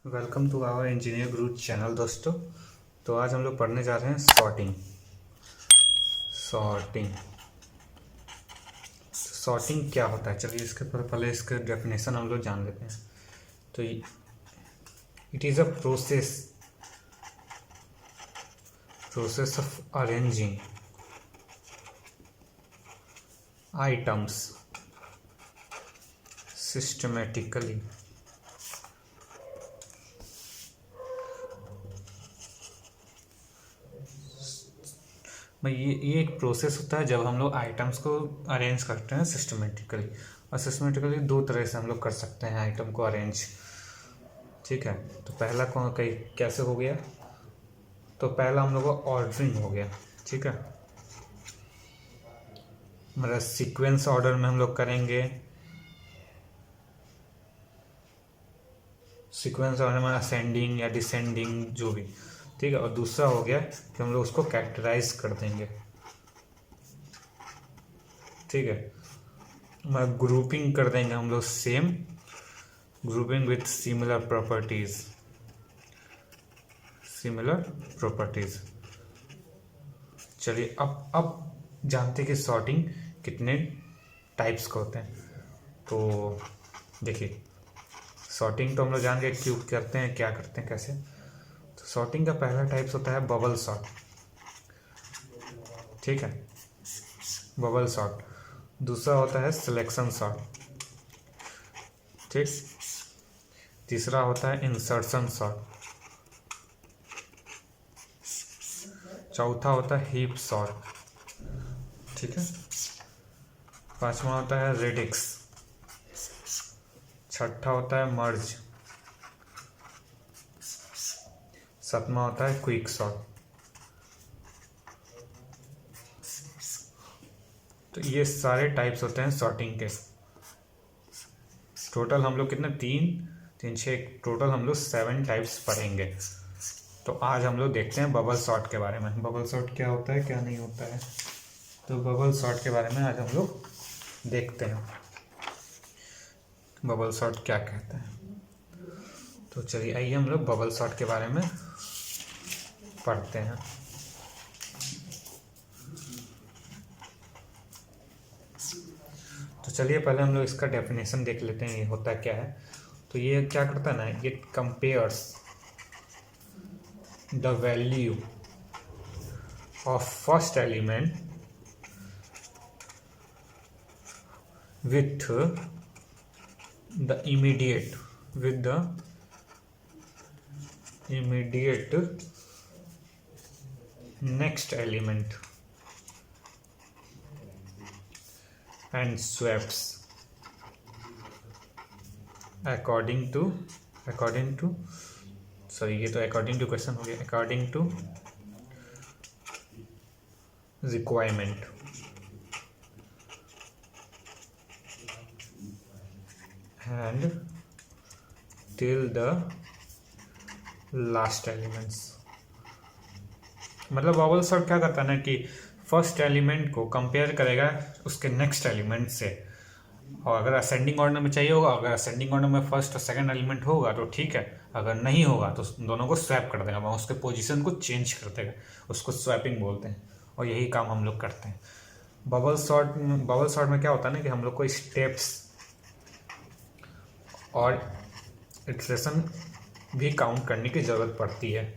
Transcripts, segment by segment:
Welcome to our engineer Guru channel दोस्तों। तो आज हम लोग पढ़ने जा रहे हैं सॉर्टिंग। सॉर्टिंग क्या होता है, चलिए इसके पहले इसका डेफिनेशन हम लोग जान लेते हैं। तो it is a process of arranging items systematically ये एक प्रोसेस होता है जब हम लोग आइटम्स को अरेंज करते हैं सिस्टमेटिकली। और सिस्टमेटिकली दो तरह से हम लोग कर सकते हैं आइटम को अरेंज। ठीक है, तो पहला कौन कहीं कैसे हो गया, तो पहला हम लोग का ऑर्डरिंग हो गया। ठीक है, मतलब सीक्वेंस ऑर्डर में हम लोग करेंगे। सीक्वेंस ऑर्डर में असेंडिंग या डिसेंडिंग जो भी। ठीक है, और दूसरा हो गया कि हम लोग उसको कैरेक्टराइज कर देंगे। ठीक है, ग्रुपिंग कर देंगे हम लोग, same grouping with similar properties. चलिए अब जानते हैं कि सॉर्टिंग कितने टाइप्स का होते हैं। तो देखिए, सॉर्टिंग तो हम लोग जान गए क्यों करते हैं, क्या करते हैं, कैसे। तो सॉर्टिंग का पहला टाइप्स होता है बबल सॉर्ट। ठीक है, बबल सॉर्ट। दूसरा होता है सिलेक्शन सॉर्ट। ठीक, तीसरा होता है इंसर्शन सॉर्ट। चौथा होता है हीप सॉर्ट। ठीक है, पांचवा होता है रेडिक्स। छठा होता है मर्ज। सातवां होता है क्विक सॉर्ट। तो ये सारे टाइप्स होते हैं सॉर्टिंग के। टोटल हम लोग कितने तीन छः टोटल हम लोग 7 टाइप्स पढ़ेंगे। तो आज हम लोग देखते हैं बबल सॉर्ट के बारे में। बबल सॉर्ट क्या होता है, क्या नहीं होता है। तो बबल सॉर्ट के बारे में आज हम लोग देखते हैं, बबल सॉर्ट क्या कहते हैं। तो चलिए आइए हम लोग बबल सॉर्ट के बारे में पढ़ते हैं। तो चलिए पहले हम लोग इसका डेफिनेशन देख लेते हैं, ये होता क्या है। तो ये क्या करता है ना, ये compares the value of first element with the immediate next element and swaps according to sorry, ये तो according to question हो गया, according to requirement and till the last elements। मतलब बबल सॉर्ट क्या करता है ना कि फर्स्ट एलिमेंट को कंपेयर करेगा उसके नेक्स्ट एलिमेंट से, और अगर असेंडिंग ऑर्डर में चाहिए होगा, अगर असेंडिंग ऑर्डर में फर्स्ट और सेकंड एलिमेंट होगा तो ठीक है, अगर नहीं होगा तो दोनों को स्वैप कर देगा, उसके पोजीशन को चेंज कर देगा। उसको स्वैपिंग बोलते हैं, और यही काम हम लोग करते हैं। बबल सॉर्ट में क्या होता है ना कि हम लोग को स्टेप्स और इटरेशन भी काउंट करने की ज़रूरत पड़ती है।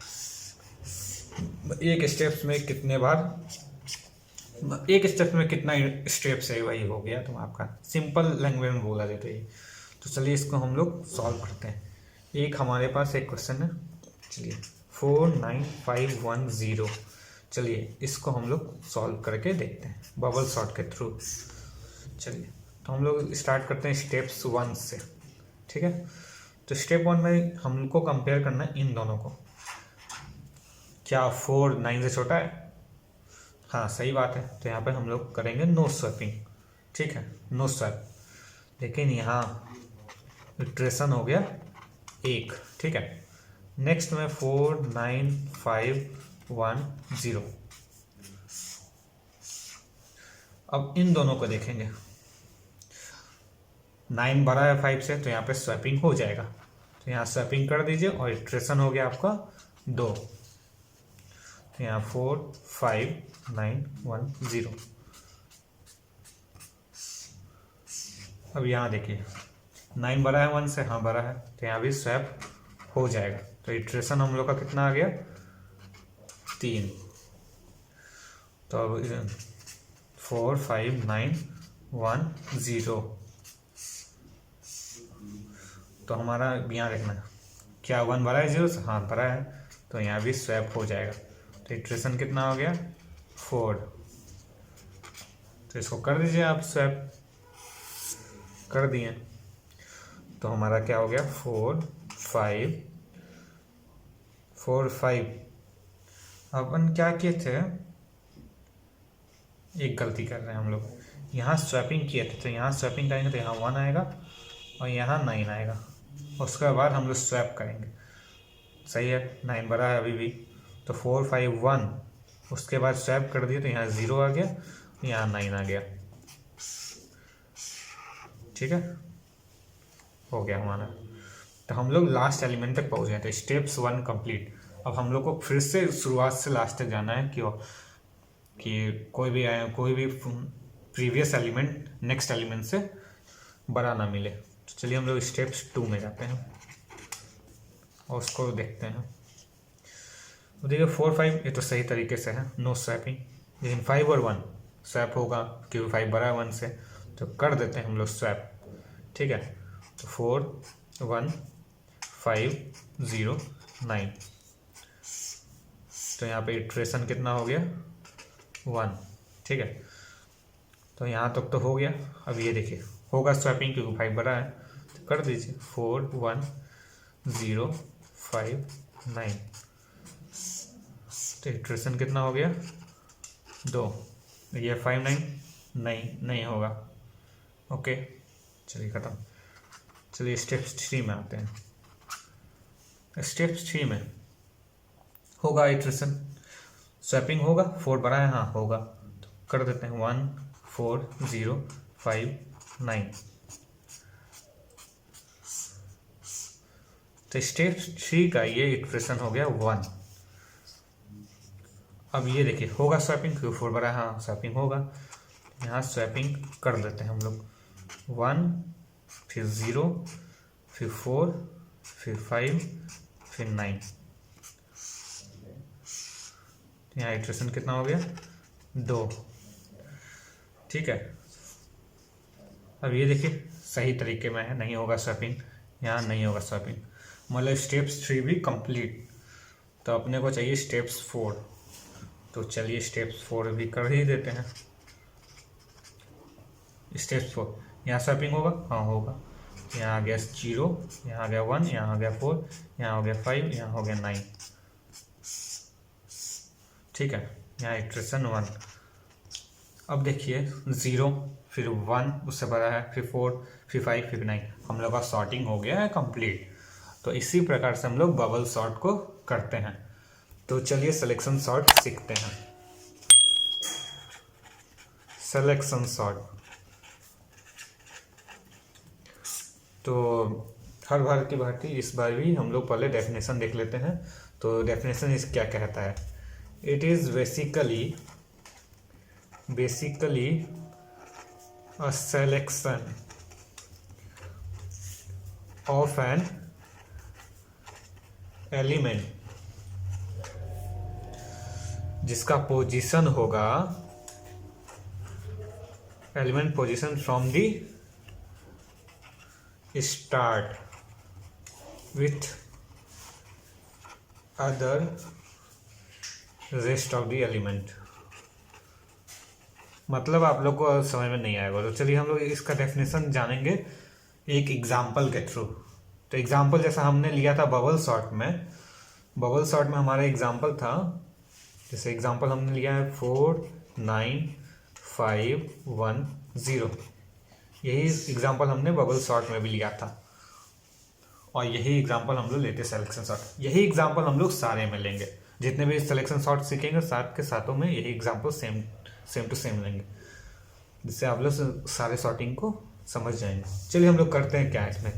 एक स्टेप्स में कितना स्टेप्स है, वही हो गया। तो आपका सिंपल लैंग्वेज में बोला जाता है। तो चलिए इसको हम लोग सॉल्व करते हैं। एक हमारे पास एक क्वेश्चन है, चलिए 49510। चलिए इसको हम लोग सॉल्व करके देखते हैं बबल सॉर्ट के थ्रू। चलिए तो हम लोग स्टार्ट करते हैं स्टेप्स 1 से। ठीक है, तो स्टेप 1 में हमको कंपेयर करना है इन दोनों को। क्या 4 9 से छोटा है? हाँ सही बात है, तो यहाँ पे हम लोग करेंगे नो स्वैपिंग। ठीक है, नो स्वैप। लेकिन यहाँ इटरेशन हो गया 1। ठीक है, नेक्स्ट में 49510। अब इन दोनों को देखेंगे, 9 बड़ा है 5 से, तो यहाँ पे स्वैपिंग हो जाएगा। तो यहाँ स्वैपिंग कर दीजिए और इटरेशन हो गया आपका 2। तो यहाँ 4 5 9 1 0। अब यहाँ देखिए 9 बड़ा है 1 से, हाँ बड़ा है, तो यहाँ भी स्वैप हो जाएगा। तो इटरेशन हम लोग का कितना आ गया 3। तो अब 4 5 9 1 0। तो हमारा यहाँ देखना है क्या 1 बड़ा है 0 से, हाँ बड़ा है, तो यहाँ भी स्वैप हो जाएगा। तो इटरेशन कितना हो गया 4। तो इसको कर दीजिए आप, स्वैप कर दिए तो हमारा क्या हो गया 4 5 4 5। अपन क्या किए थे, एक गलती कर रहे हैं हम लोग, यहाँ स्वैपिंग किए थे, तो यहाँ स्वैपिंग करेंगे तो यहाँ 1 आएगा और यहाँ 9 आएगा, उसके बाद हम लोग स्वैप करेंगे। सही है, 9 बड़ा है अभी भी, तो 4 5 1, उसके बाद स्वैप कर दिए तो यहाँ 0 आ गया, यहाँ 9 आ गया। ठीक है, हो गया हमारा। तो हम लोग लास्ट एलिमेंट तक पहुँच गए थे, स्टेप्स 1 कंप्लीट। अब हम लोग को फिर से शुरुआत से लास्ट तक जाना है कि कोई भी प्रीवियस एलिमेंट नेक्स्ट एलिमेंट से बड़ा ना मिले। तो चलिए हम लोग स्टेप्स 2 में जाते हैं और उसको देखते हैं। तो देखिए 4 5 ये तो सही तरीके से है, नो स्वैपिंग, लेकिन 5 और 1 स्वैप होगा क्योंकि 5 बड़ा है 1 से, तो कर देते हैं हम लोग स्वैप। ठीक है, तो 4 1 5 0 9। तो यहाँ पे इटरेशन कितना हो गया 1। ठीक है, तो यहाँ तक तो हो गया। अब ये देखिए होगा स्वैपिंग क्योंकि 5 बड़ा है, तो कर दीजिए 4 1 0 5 9। तो इटरेशन कितना हो गया 2। ये 5 9 नहीं होगा। ओके, चलिए ख़त्म। चलिए स्टेप्स 3 में आते हैं। स्टेप्स 3 में होगा इटरेशन, स्वैपिंग होगा, 4 बड़ा है, हाँ होगा, तो कर देते हैं 1 4 0 5 9। तो स्टेप 3 का ये इटरेशन हो गया 1। अब ये देखिए होगा स्वैपिंग क्योंकि 4 बड़ा है, हाँ स्वैपिंग होगा, यहाँ स्वैपिंग कर देते हैं हम लोग 1 फिर 0 फिर 4 फिर 5 फिर 9। यहाँ इटरेशन कितना हो गया 2। ठीक है, अब ये देखिए सही तरीके में है, नहीं होगा स्वैपिंग, यहाँ नहीं होगा स्वैपिंग, मतलब स्टेप्स 3 भी कंप्लीट। तो अपने को चाहिए स्टेप्स 4, तो चलिए स्टेप्स 4 भी कर ही देते हैं। स्टेप्स 4 यहाँ स्वैपिंग होगा, हाँ होगा, यहाँ आ गया 0, यहाँ आ गया 1, यहाँ आ गया 4, यहाँ हो गया 5, यहाँ हो गया 9। ठीक है, यहाँ इटरेशन 1। अब देखिए 0 फिर 1 उससे बड़ा है, फिर 4 फिर 5 फिर 9, हम लोग का सॉर्टिंग हो गया है कंप्लीट। तो इसी प्रकार से हम लोग बबल सॉर्ट को करते हैं। तो चलिए सिलेक्शन सॉर्ट सीखते हैं। सिलेक्शन सॉर्ट, तो हर बार की भांति इस बार भी हम लोग पहले डेफिनेशन देख लेते हैं। तो डेफिनेशन इस क्या कहता है, it is basically a selection of an element जिसका पोजीशन होगा, element position from the start with other rest of the element. मतलब आप लोग को समझ में नहीं आएगा, तो चलिए हम लोग इसका डेफिनेशन जानेंगे एक एग्जाम्पल के थ्रू। तो एग्जाम्पल जैसा हमने लिया था बबल सॉर्ट में हमारा एग्जाम्पल था, जैसे एग्जाम्पल हमने लिया है 4 9 5 1 0। यही एग्जाम्पल हमने बबल सॉर्ट में भी लिया था और यही एग्जाम्पल हम लोग लेते सिलेक्शन सॉर्ट। यही एग्जाम्पल हम लोग सारे में लेंगे, जितने भी सिलेक्शन सॉर्ट सीखेंगे साथ के साथों में यही एग्जाम्पल सेम टू सेम लेंगे, जिससे आप लोग सारे सॉर्टिंग को समझ जाएंगे। चलिए हम लोग करते हैं क्या इसमें।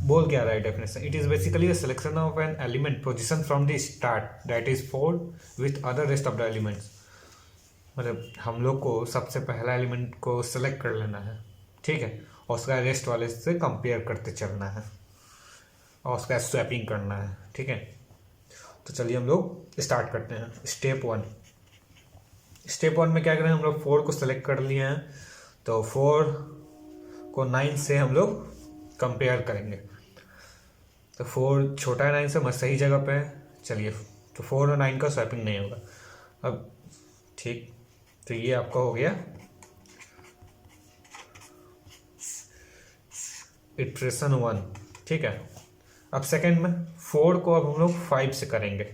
बोल क्या रहा है definition, it is basically a selection of an element position from the start that is four with other rest of the elements. मतलब हम लोग को सबसे पहला एलिमेंट को सेलेक्ट कर लेना है, ठीक है, और उसका रेस्ट वाले से कंपेयर करते चलना है और उसका स्वैपिंग करना है, ठीक है। तो चलिए हम लोग स्टार्ट करते हैं। स्टेप वन में क्या करें, हम लोग 4 को सेलेक्ट कर लिए हैं, तो 4 को 9 से हम लोग कंपेयर करेंगे। तो 4 छोटा है 9 से, मैं सही जगह पे है। चलिए, तो 4 और 9 का स्वैपिंग नहीं होगा अब, ठीक। तो ये आपका हो गया इटरेशन 1, ठीक है। अब सेकंड में 4 को अब हम लोग 5 से करेंगे।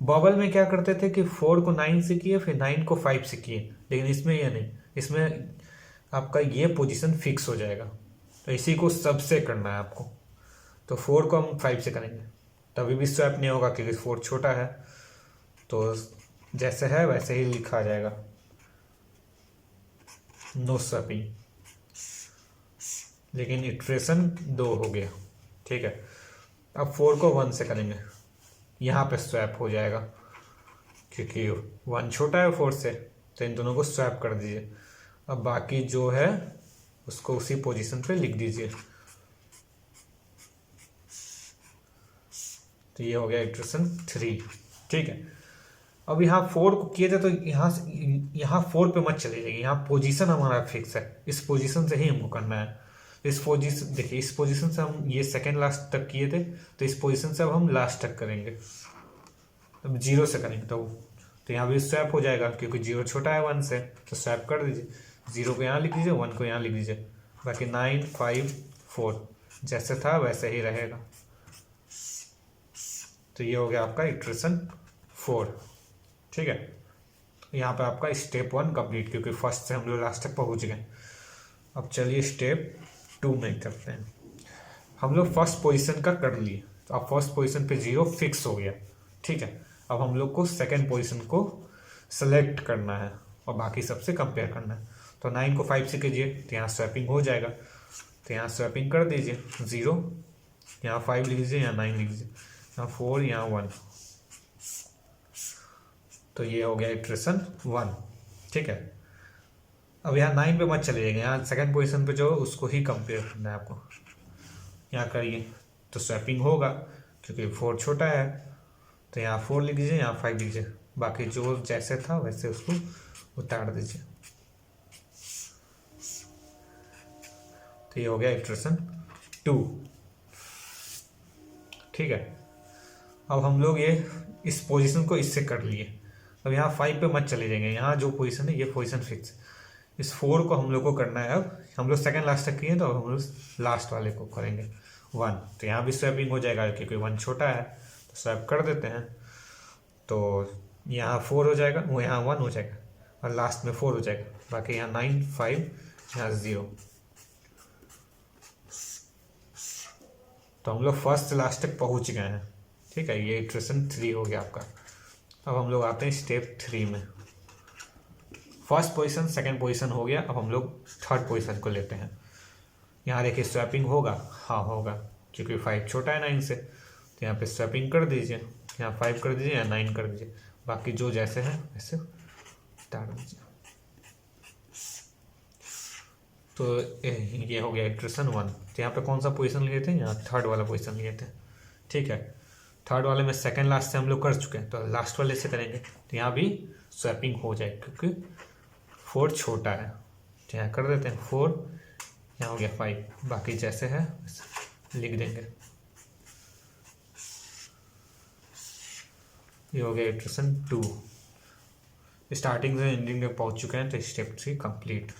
बबल में क्या करते थे कि 4 को 9 से किए, फिर 9 को 5 से किए, लेकिन इसमें ये नहीं, इसमें आपका ये पोजीशन फिक्स हो जाएगा। तो इसी को सबसे करना है आपको। तो 4 को हम 5 से करेंगे, तभी भी स्वैप नहीं होगा क्योंकि 4 छोटा है। तो जैसे है वैसे ही लिखा जाएगा, नो स्वैपिंग। लेकिन इटरेशन 2 हो गया, ठीक है। अब 4 को 1 से करेंगे, यहाँ पे स्वैप हो जाएगा क्योंकि 1 छोटा है 4 से, तो इन दोनों को स्वैप कर दीजिए। अब बाकी जो है उसको उसी पोजीशन पे लिख दीजिए। तो ये हो गया इटरेशन 3, ठीक है। अब यहाँ 4 को किए थे, तो यहाँ 4 पे मत चले जाइए, यहाँ पोजीशन हमारा फिक्स है, इस पोजीशन से ही हमको करना है। इस पोजीशन देखिए, इस पोजीशन से हम ये सेकंड लास्ट तक किए थे, तो इस पोजीशन से अब हम लास्ट तक करेंगे। अब 0 से करेंगे तो यहाँ भी स्वैप हो जाएगा क्योंकि 0 छोटा है 1 से, तो स्वैप कर दीजिए। 0 को यहाँ लिख दीजिए, 1 को यहाँ लिख दीजिए, बाकी 9 5 4 जैसे था वैसे ही रहेगा। तो ये हो गया आपका इटरेशन 4, ठीक है। यहाँ पे आपका स्टेप 1 कंप्लीट, क्योंकि फर्स्ट से हम लोग लास्ट तक पहुँच गए। अब चलिए स्टेप 2 में करते हैं। हम लोग फर्स्ट पोजीशन का कर लिए, तो अब फर्स्ट पोजीशन पे 0 फिक्स हो गया, ठीक है। अब हम लोग को सेकंड पोजीशन को सेलेक्ट करना है और बाकी सबसे कंपेयर करना है। तो 9 को 5 से कीजिए, तो यहाँ स्वैपिंग हो जाएगा, तो यहाँ स्वैपिंग कर दीजिए। 0 यहाँ 5 लिख दीजिए, यहाँ 9 लिख दीजिए, यहाँ 4 यहाँ 1। तो ये हो गया इटरेशन 1, ठीक है। अब यहाँ 9 पे मत चले जाएंगे, यहाँ सेकंड पोजीशन पे जो उसको ही कंपेयर करना है आपको। यहाँ करिए तो स्वैपिंग होगा क्योंकि 4 छोटा है, तो यहाँ 4 लिख दीजिए, यहाँ 5 लिख दीजिए, बाकी जो जैसे था वैसे उसको उतार दीजिए। तो ये हो गया इटरेशन 2, ठीक है। अब हम लोग ये इस पोजीशन को इससे कर लिए। अब यहाँ 5 पे मत चले जाएंगे, यहाँ जो पोजीशन है ये पोजीशन फिक्स। इस 4 को हम लोग को करना है, अब हम लोग सेकंड लास्ट तक किए, तो अब हम लोग लास्ट वाले को करेंगे 1। तो यहाँ भी स्वैपिंग हो जाएगा क्योंकि 1 छोटा है, तो स्वैप कर देते हैं। तो यहाँ 4 हो जाएगा, वो यहाँ 1 हो जाएगा और लास्ट में 4 हो जाएगा, बाकी यहाँ 9 5 यहाँ 0। तो हम लोग फर्स्ट से लास्ट तक पहुँच गए हैं, ठीक है। ये इटरेशन 3 हो गया आपका। अब हम लोग आते हैं स्टेप 3 में। फर्स्ट पोजीशन सेकंड पोजीशन हो गया, अब हम लोग थर्ड पोजीशन को लेते हैं। यहाँ देखिए स्वैपिंग होगा, हाँ होगा क्योंकि 5 छोटा है 9 से, तो यहाँ पे स्वैपिंग कर दीजिए, यहाँ 5 कर दीजिए, यहाँ 9 कर दीजिए, बाकी जो जैसे है वैसे उतार दीजिए। तो ये हो गया इटरेशन 1। तो यहाँ पे कौन सा पोजीशन लिए थे, यहाँ थर्ड वाला पोजीशन लिए थे, ठीक है। थर्ड वाले में सेकंड लास्ट से हम लोग कर चुके हैं, तो लास्ट वाले से करेंगे, तो यहाँ भी स्वैपिंग हो जाए क्योंकि 4 छोटा है। तो यहाँ कर देते हैं 4, यहाँ हो गया 5, बाकी जैसे है लिख देंगे। ये हो गया इटरेशन 2। स्टार्टिंग से एंडिंग में पहुँच चुके हैं, तो स्टेप 3 कंप्लीट।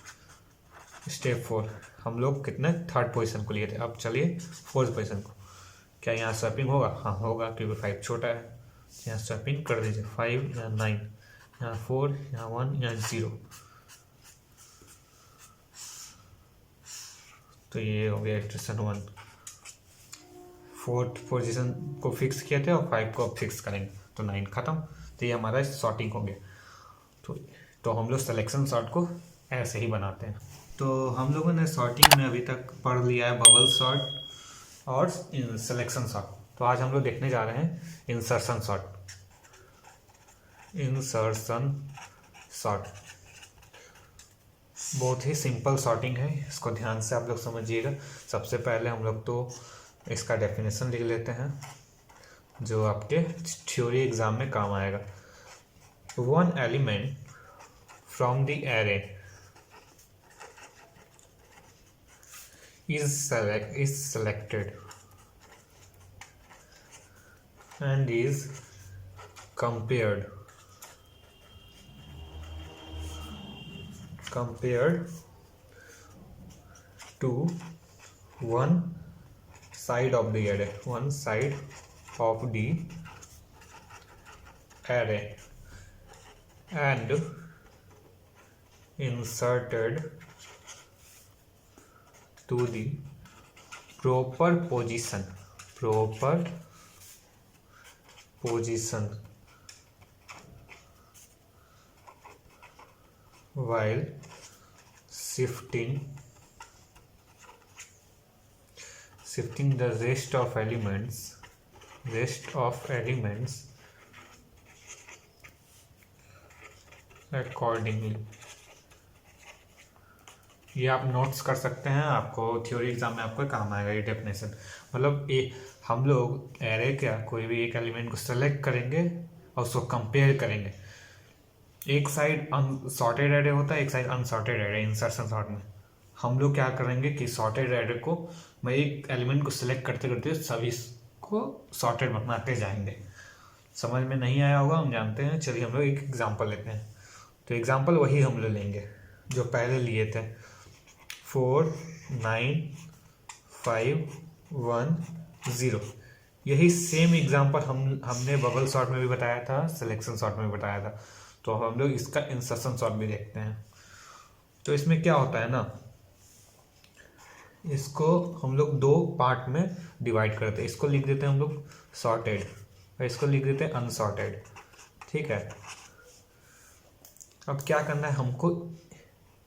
स्टेप 4 हम लोग कितने थर्ड पोजीशन को लिए थे, अब चलिए फोर्थ पोजीशन को। क्या यहाँ स्वैपिंग होगा, हाँ होगा क्योंकि 5 छोटा है, यहाँ स्वैपिंग कर दीजिए। 5 यहाँ 9 यहाँ 4 यहाँ 1 यहाँ 0। तो ये हो गया इटरेशन 1। फोर्थ पोजीशन को फिक्स किए थे और 5 को अब फिक्स करेंगे, तो 9 खत्म। तो ये हमारा सॉर्टिंग हो गया। तो हम लोग सिलेक्शन सॉर्ट को ऐसे ही बनाते हैं। तो हम लोगों ने सॉर्टिंग में अभी तक पढ़ लिया है बबल सॉर्ट, और सिलेक्शन सॉर्ट। तो आज हम लोग देखने जा रहे हैं इंसर्शन सॉर्ट। इंसर्शन सॉर्ट बहुत ही सिंपल सॉर्टिंग है, इसको ध्यान से आप लोग समझिएगा। सबसे पहले हम लोग तो इसका डेफिनेशन लिख लेते हैं जो आपके थ्योरी एग्जाम में काम आएगा। One element from the array is selected and is compared to one side of the array, and inserted to the proper position while shifting the rest of elements accordingly। ये आप notes कर सकते हैं, आपको theory exam में आपको काम आएगा ये डेफिनेशन। मतलब ये हम लोग एरे क्या कोई भी एक एलिमेंट को सेलेक्ट करेंगे और उसको कंपेयर करेंगे। एक साइड सॉर्टेड एरे होता है, एक side unsorted array. Insertion sort में हम लोग क्या करेंगे कि सॉर्टेड एरे को मैं एक एलिमेंट को सिलेक्ट करते करते सभी को सॉर्टेड बनाते जाएंगे। समझ में नहीं आया होगा, हम जानते हैं। चलिए हम लोग एक एग्जाम्पल लेते हैं। तो एग्जाम्पल वही हम लोग लेंगे जो पहले लिए थे, 4 9 5 1 0। यही सेम एग्जाम्पल हमने बबल सॉर्ट में भी बताया था, सिलेक्शन सॉर्ट में भी बताया था। तो हम लोग इसका इंसर्शन सॉर्ट भी देखते हैं। तो इसमें क्या होता है ना, इसको हम लोग दो पार्ट में डिवाइड करते हैं। इसको लिख देते हैं हम लोग सॉर्टेड और इसको लिख देते हैं अनसॉर्टेड। ठीक है, अब क्या करना है हमको,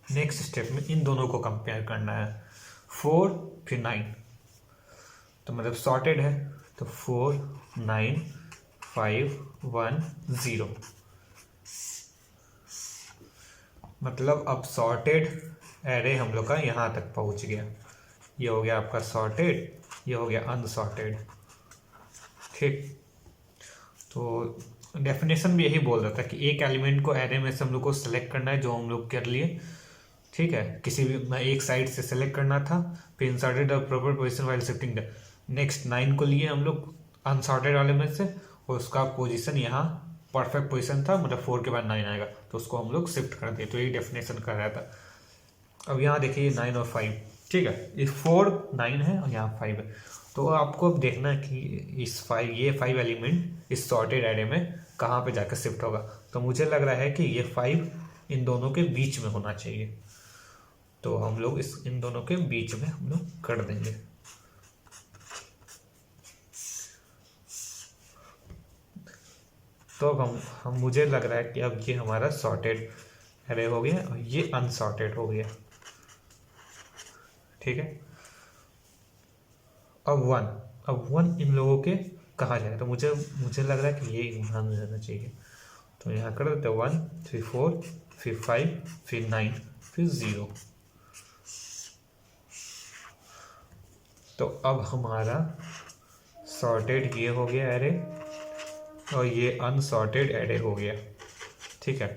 नेक्स्ट स्टेप में इन दोनों को कंपेयर करना है। 4 फिर 9, तो मतलब सॉर्टेड है तो 4 9 5 1 0। मतलब अब सॉर्टेड एरे हम लोग का यहाँ तक पहुँच गया। ये हो गया आपका सॉर्टेड, ये हो गया अनसॉर्टेड। ठीक, तो डेफिनेशन भी यही बोल रहा था कि एक एलिमेंट को एरे में से हम लोग को सिलेक्ट करना है, जो हम लोग कर लिए। ठीक है, किसी भी मैं एक साइड से सिलेक्ट करना था, फिर inserted the proper position while shifting the next 9 को लिए हम लोग अनसॉर्टेड वाले में से, और उसका पोजीशन यहाँ परफेक्ट पोजीशन था, मतलब 4 के बाद 9 आएगा तो उसको हम लोग शिफ्ट कर दिए। तो यही डेफिनेशन कर रहा था। अब यहाँ देखिए 9 और 5, ठीक है, ये 4 9 है और यहाँ 5 है। तो आपको अब देखना है कि ये 5 एलिमेंट इस सॉर्टेड एरे में कहाँ पे जाकर शिफ्ट होगा। तो मुझे लग रहा है कि ये 5 इन दोनों के बीच में होना चाहिए। तो हम लोग इन दोनों के बीच में हम लोग कर देंगे। तो अब हम मुझे लग रहा है कि अब ये हमारा सॉर्टेड एरे हो गया और ये अनसॉर्टेड हो गया। ठीक है, अब 1 इन लोगों के कहाँ जाए, तो मुझे लग रहा है कि ये यहाँ में जाना चाहिए। तो यहाँ कर देते 1 फिर 4 फिर 5 फिर 9 फिर 0। तो अब हमारा सॉर्टेड ये हो गया एरे और ये अनसॉर्टेड एरे हो गया। ठीक है,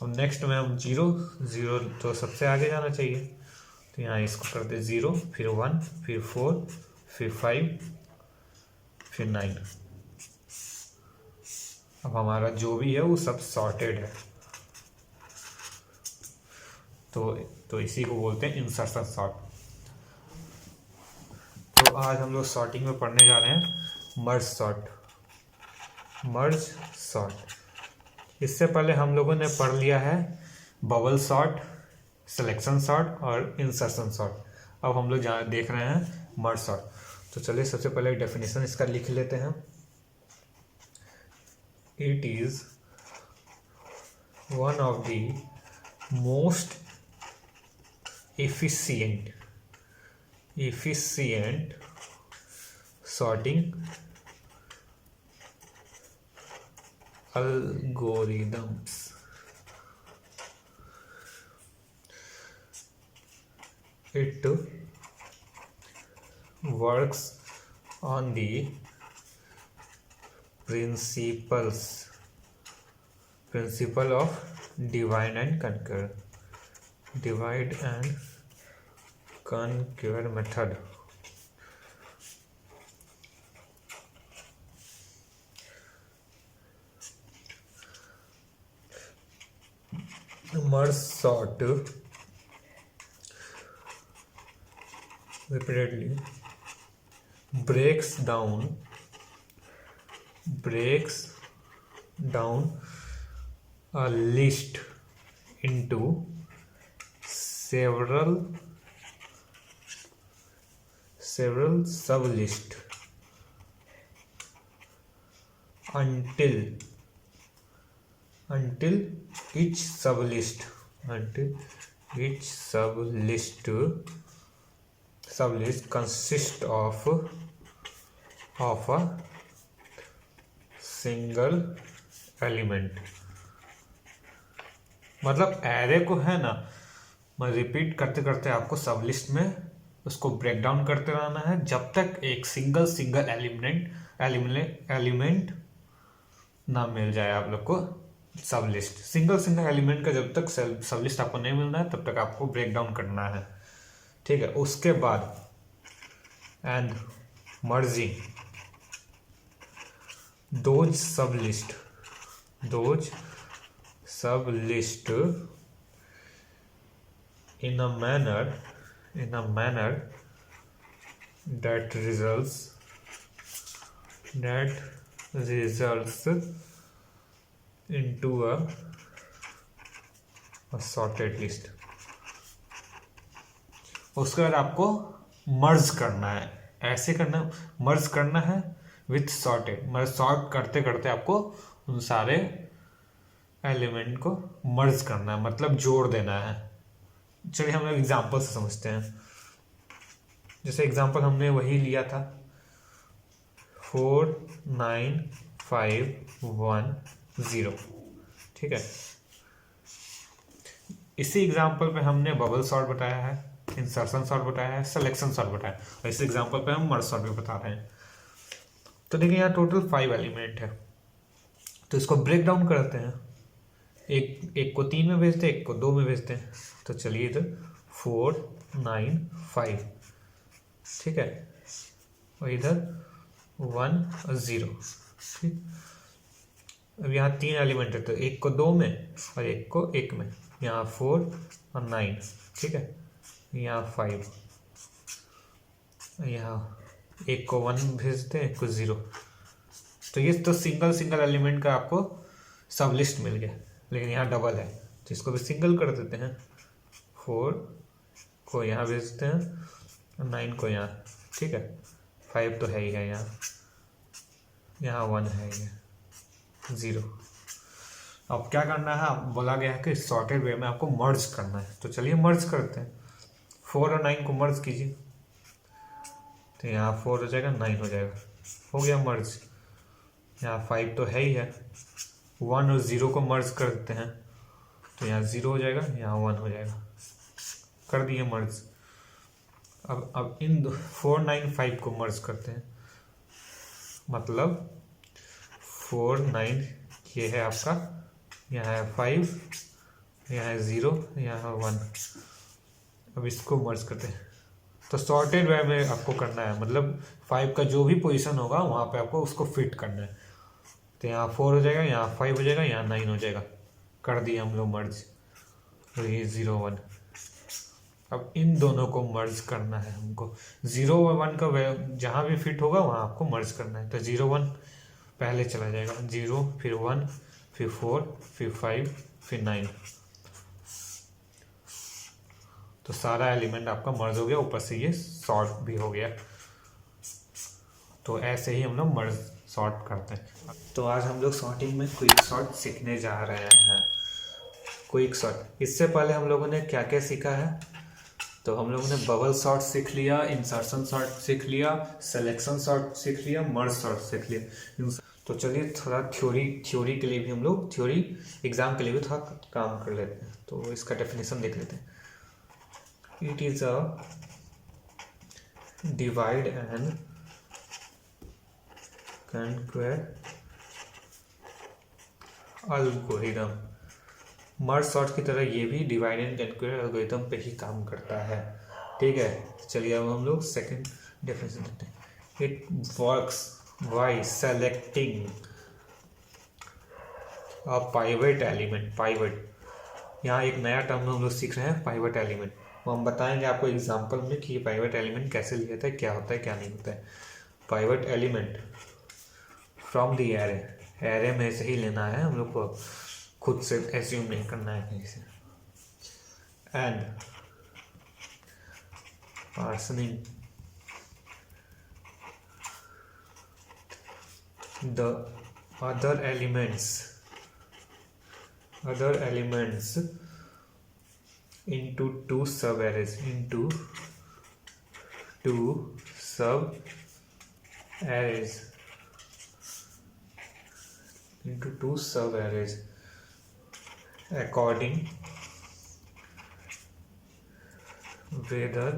अब नेक्स्ट में हम 0 तो सबसे आगे जाना चाहिए। तो यहाँ इसको करते 0 फिर 1 फिर 4 फिर 5 फिर 9। अब हमारा जो भी है वो सब सॉर्टेड है। तो इसी को बोलते हैं इंसर्शन सॉर्ट। तो आज हम लोग सॉर्टिंग में पढ़ने जा रहे हैं मर्ज सॉर्ट। इससे पहले हम लोगों ने पढ़ लिया है बबल सॉर्ट, सिलेक्शन सॉर्ट और इंसर्शन सॉर्ट। अब हम लोग देख रहे हैं मर्ज सॉर्ट। तो चलिए सबसे पहले डेफिनेशन इसका लिख लेते हैं। It is one of the most efficient sorting algorithms. It works on the principle of divide and conquer method. Merge sort repeatedly breaks down a list into several sublists until each sublist consists of a single element. मतलब array को है ना, मैं repeat करते करते आपको सब list में उसको ब्रेक डाउन करते रहना है जब तक एक सिंगल एलिमेंट ना मिल जाए आप लोग को. सब लिस्ट सिंगल एलिमेंट का जब तक सब लिस्ट आपको नहीं मिलना है तब तक आपको ब्रेक डाउन करना है. ठीक है. उसके बाद and merging those sublist in a manner that results into a sorted list. उसके बाद आपको मर्ज करना है. ऐसे करना, मर्ज करना है विथ सॉर्टेड. मतलब सॉर्ट करते करते आपको उन सारे एलिमेंट को मर्ज करना है, मतलब जोड़ देना है. चलिए हम लोग एग्जाम्पल से समझते हैं. जैसे एग्जाम्पल हमने वही लिया था 4 9 5 1 0. ठीक है. इसी एग्जाम्पल पे हमने बबल सॉर्ट बताया है, इंसर्शन सॉर्ट बताया है, सिलेक्शन सॉर्ट बताया है, और इस एग्जाम्पल पे हम मर्ज सॉर्ट भी बता रहे हैं. तो देखिए यहाँ टोटल 5 एलिमेंट है. तो इसको ब्रेक डाउन करते हैं. एक को 3 में भेजते हैं, एक को 2 में भेजते हैं. तो चलिए इधर 4 9 5. ठीक है. और इधर 1 और 0. ठीक. अब यहाँ 3 एलिमेंट है तो एक को 2 में और एक को 1 में. यहाँ 4 और 9. ठीक है. यहाँ 5. यहाँ एक को 1 भेजते हैं, एक को 0. तो ये तो सिंगल एलिमेंट का आपको सब लिस्ट मिल गया. लेकिन यहाँ डबल है तो इसको भी सिंगल कर देते हैं. 4 को यहाँ भेजते हैं, 9 को यहाँ. ठीक है. 5 तो है ही है यहाँ 1 है, ये 0. अब क्या करना है, बोला गया है कि सॉर्टेड वे में आपको मर्ज करना है. तो चलिए मर्ज करते हैं. 4 और 9 को मर्ज कीजिए. तो यहाँ 4 हो जाएगा, 9 हो जाएगा. हो गया मर्ज. यहाँ 5 तो है ही है. 1 और 0 को मर्ज कर देते हैं. तो यहाँ 0 हो जाएगा, यहाँ 1 हो जाएगा. कर दिए मर्ज. अब इन 4 9 5 को मर्ज करते हैं. मतलब 4 9 ये है आपका, यहाँ है 5, यहाँ है 0, यहाँ है 1. अब इसको मर्ज करते हैं. तो सॉर्टेड वे में आपको करना है, मतलब 5 का जो भी पोजीशन होगा वहाँ पे आपको उसको फिट करना है. तो यहाँ 4 हो जाएगा, यहाँ 5 हो जाएगा, यहाँ 9 हो जाएगा. कर दिए हम लोग मर्ज. तो ये 0 1. अब इन दोनों को मर्ज करना है हमको. 0 और 1 का जहाँ भी फिट होगा वहाँ आपको मर्ज करना है. तो 0 1 पहले चला जाएगा. 0 फिर 1 फिर 4 फिर 5 फिर 9. तो सारा एलिमेंट आपका मर्ज हो गया. ऊपर से ये सॉर्ट भी हो गया. तो ऐसे ही हम लोग मर्ज सॉर्ट करते हैं. तो आज हम लोग सॉर्टिंग में क्विक सॉर्ट सीखने जा रहे हैं. Quick sort. इससे पहले हम लोगों ने क्या क्या सीखा है, तो हम लोगों ने बबल सॉर्ट सीख लिया, इंसर्शन सॉर्ट सीख लिया, सिलेक्शन सॉर्ट सीख लिया, मर्ज सॉर्ट सीख लिया। तो चलिए थोड़ा थ्योरी के लिए भी हम लोग थ्योरी एग्जाम के लिए भी थोड़ा काम कर लेते हैं। तो इसका डेफिनेशन देख लेते हैं। It is a divide and conquer algorithm. Merge sort की तरह ये भी डिवाइड एंड कंक्वेर एल्गोरिदम पे ही काम करता है। ठीक है, चलिए अब हम लोग सेकंड डेफिनेशन देते हैं। It works by selecting a pivot element. Pivot, यहाँ एक नया टर्म हम लोग सीख रहे हैं, पाइवट एलिमेंट। वो हम बताएंगे आपको एग्जांपल में कि ये पाइवट एलिमेंट कैसे लिया जाता है, क्या होता है क्या नहीं होता है। Pivot element from the array में से ही लेना है हम लोग को, खुद से एज्यूम नहीं करना है कहीं से। And partitioning the other elements into two sub-arrays, according whether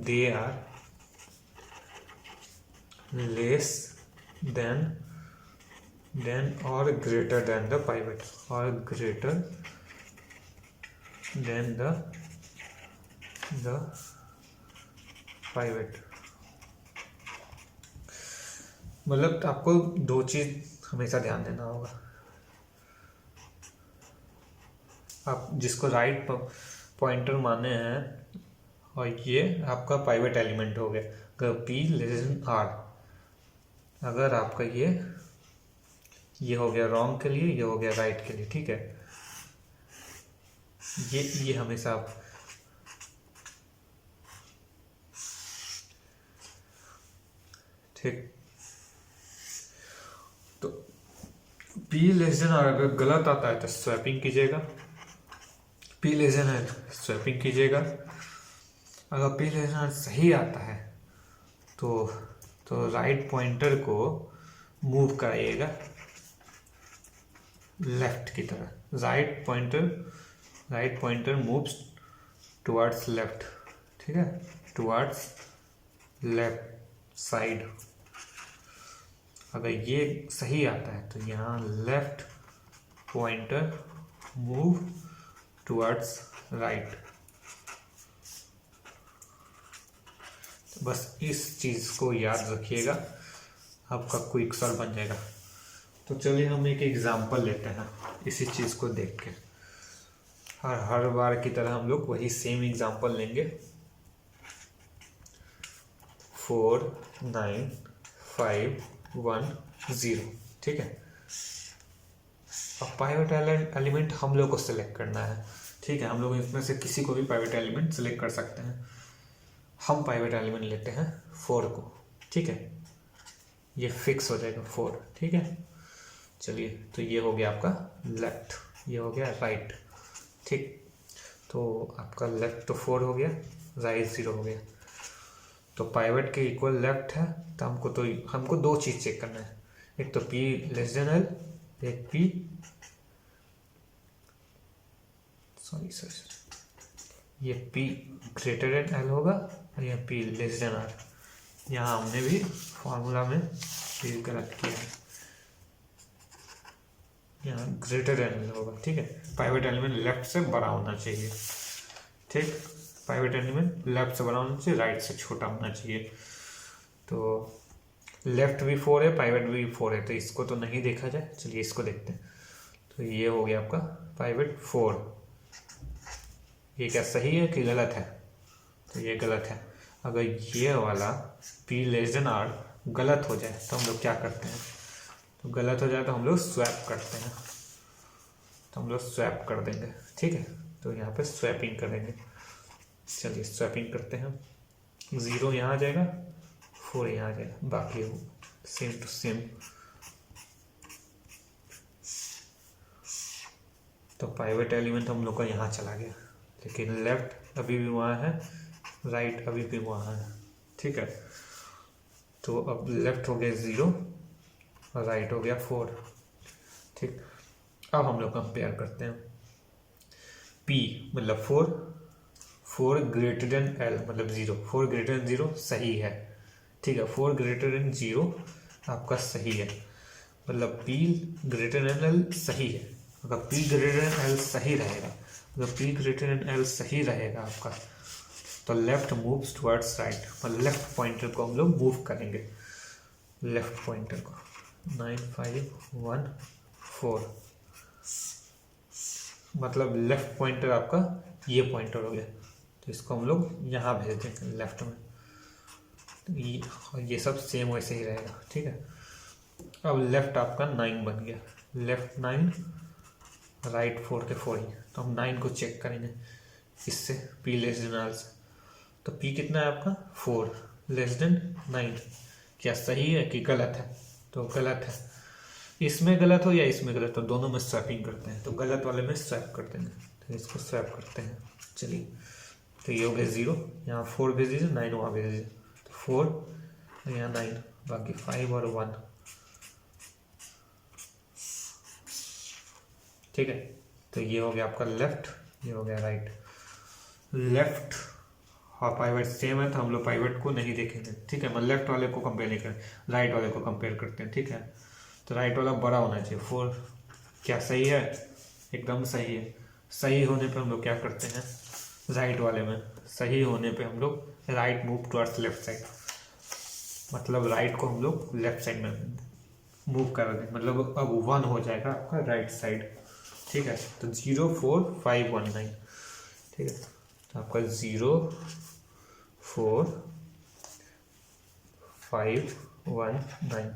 they are less than or greater than the pivot, or greater than the pivot। मतलब आपको दो चीज हमेशा ध्यान देना होगा। आप जिसको राइट पॉइंटर माने हैं और ये आपका पाइवट एलिमेंट हो गया। अगर P लेस देन R, अगर आपका ये हो गया रॉन्ग के लिए, ये हो गया राइट के लिए। ठीक है, ये हमेशा आप ठीक। तो P लेस देन R अगर गलत आता है तो स्वैपिंग कीजिएगा, P less than R swapping कीजिएगा। अगर P लेस देन R सही आता है तो राइट पॉइंटर को मूव कराइएगा लेफ्ट की तरह। Write pointer moves towards left. ठीक है, टुवर्ड्स लेफ्ट साइड। अगर ये सही आता है तो यहाँ left pointer move towards right. बस इस चीज को याद रखिएगा, आपका क्विक सॉल्व बन जाएगा। तो चलिए हम एक एग्जांपल लेते हैं इसी चीज को देख के। हर बार की तरह हम लोग वही सेम एग्जांपल लेंगे। 4 9 5 1 0। ठीक है, अब पाइवट एलिमेंट हम लोग को सिलेक्ट करना है। ठीक है, हम लोग इसमें से किसी को भी पाइवट एलिमेंट सिलेक्ट कर सकते हैं। हम पाइवट एलिमेंट लेते हैं 4 को। ठीक है, ये फिक्स हो जाएगा 4। ठीक है, चलिए तो ये हो गया आपका लेफ्ट, ये हो गया राइट। ठीक, तो आपका लेफ्ट तो 4 हो गया, राइट 0 हो गया। तो पाइवट के इक्वल लेफ्ट है, तो हमको दो चीज चेक करना है। एक तो P लेस देन L, एक P ये P ग्रेटर देन L होगा और यह P लेस देन R। यहाँ हमने भी फॉर्मूला में ये गलत किया है, यहाँ ग्रेटर देन L होगा। ठीक है, पाइवट एलिमेंट लेफ्ट से बड़ा होना चाहिए। ठीक, पाइवट एलिमेंट लेफ्ट से बड़ा होना चाहिए, राइट से छोटा होना चाहिए। तो लेफ्ट भी 4 है, पाइवट भी 4 है, तो इसको तो नहीं देखा जाए। चलिए इसको देखते हैं। तो ये हो गया आपका पाइवट 4। ये क्या सही है कि गलत है? तो ये गलत है। अगर ये वाला P लेस देन R गलत हो जाए तो हम लोग क्या करते हैं? तो गलत हो जाए तो हम लोग स्वैप करते हैं, तो हम लोग स्वैप कर देंगे। ठीक है, तो यहाँ पे स्वैपिंग करेंगे। चलिए स्वैपिंग करते हैं। 0 यहाँ आ जाएगा, 4 यहाँ आ जाएगा, बाकी सेम टू सेम। तो पाइवट एलिमेंट हम लोग का यहाँ चला गया, लेकिन लेफ्ट अभी भी वहाँ है, राइट अभी भी वहाँ है, ठीक है। तो अब लेफ्ट हो गया 0 और राइट हो गया 4, ठीक। अब हम लोग कंपेयर करते हैं। P मतलब 4 ग्रेटर देन L मतलब 0, 4 ग्रेटर देन 0 सही है, ठीक है। 4 ग्रेटर देन 0 आपका सही है, मतलब P ग्रेटर देन L सही है। अगर P ग्रेटर देन L सही रहेगा, अगर P ग्रेटर देन L सही रहेगा आपका, तो लेफ्ट मूव्स टुवर्ड्स राइट, मतलब लेफ्ट पॉइंटर को हम लोग मूव करेंगे, लेफ्ट पॉइंटर को 9 5 1 4, मतलब लेफ्ट पॉइंटर आपका ये पॉइंटर हो गया, तो इसको हम लोग यहाँ भेज देंगे लेफ्ट में। ये सब सेम वैसे ही रहेगा, ठीक है। अब लेफ्ट आपका 9 बन गया, लेफ्ट 9 राइट 4 के 4 ही, तो हम 9 को चेक करेंगे इससे, P लेस देन R से। तो P कितना है आपका 4 लेस देन 9, क्या सही है कि गलत है? तो गलत है। इसमें गलत हो या इसमें गलत हो, दोनों में स्वैपिंग करते हैं, तो गलत वाले में स्वैप करते हैं, तो इसको स्वैप करते हैं। चलिए, तो ये हो गया 0, यहाँ 4 भेज दीजिए, 9 वहाँ भेज दीजिए, तो 4 यहाँ 9, बाकी 5 और 1, ठीक है। तो ये हो गया आपका लेफ्ट, ये हो गया राइट। लेफ्ट और पाइवट सेम है, तो हम लोग पाइवट को नहीं देखेंगे, ठीक है। मतलब लेफ्ट वाले को कंपेयर नहीं करें, राइट वाले को कंपेयर करते हैं, ठीक है। तो राइट वाला बड़ा होना चाहिए 4, क्या सही है? एकदम सही है। सही होने पे हम लोग क्या करते हैं, राइट वाले में सही होने पे हम लोग right move towards left side, मतलब राइट को हम लोग लेफ्ट साइड में मूव कर दें, मतलब अब 1 हो जाएगा आपका राइट साइड, ठीक है। तो 0 4 5 1 9, ठीक है। तो आपका 0 4 5 1 9,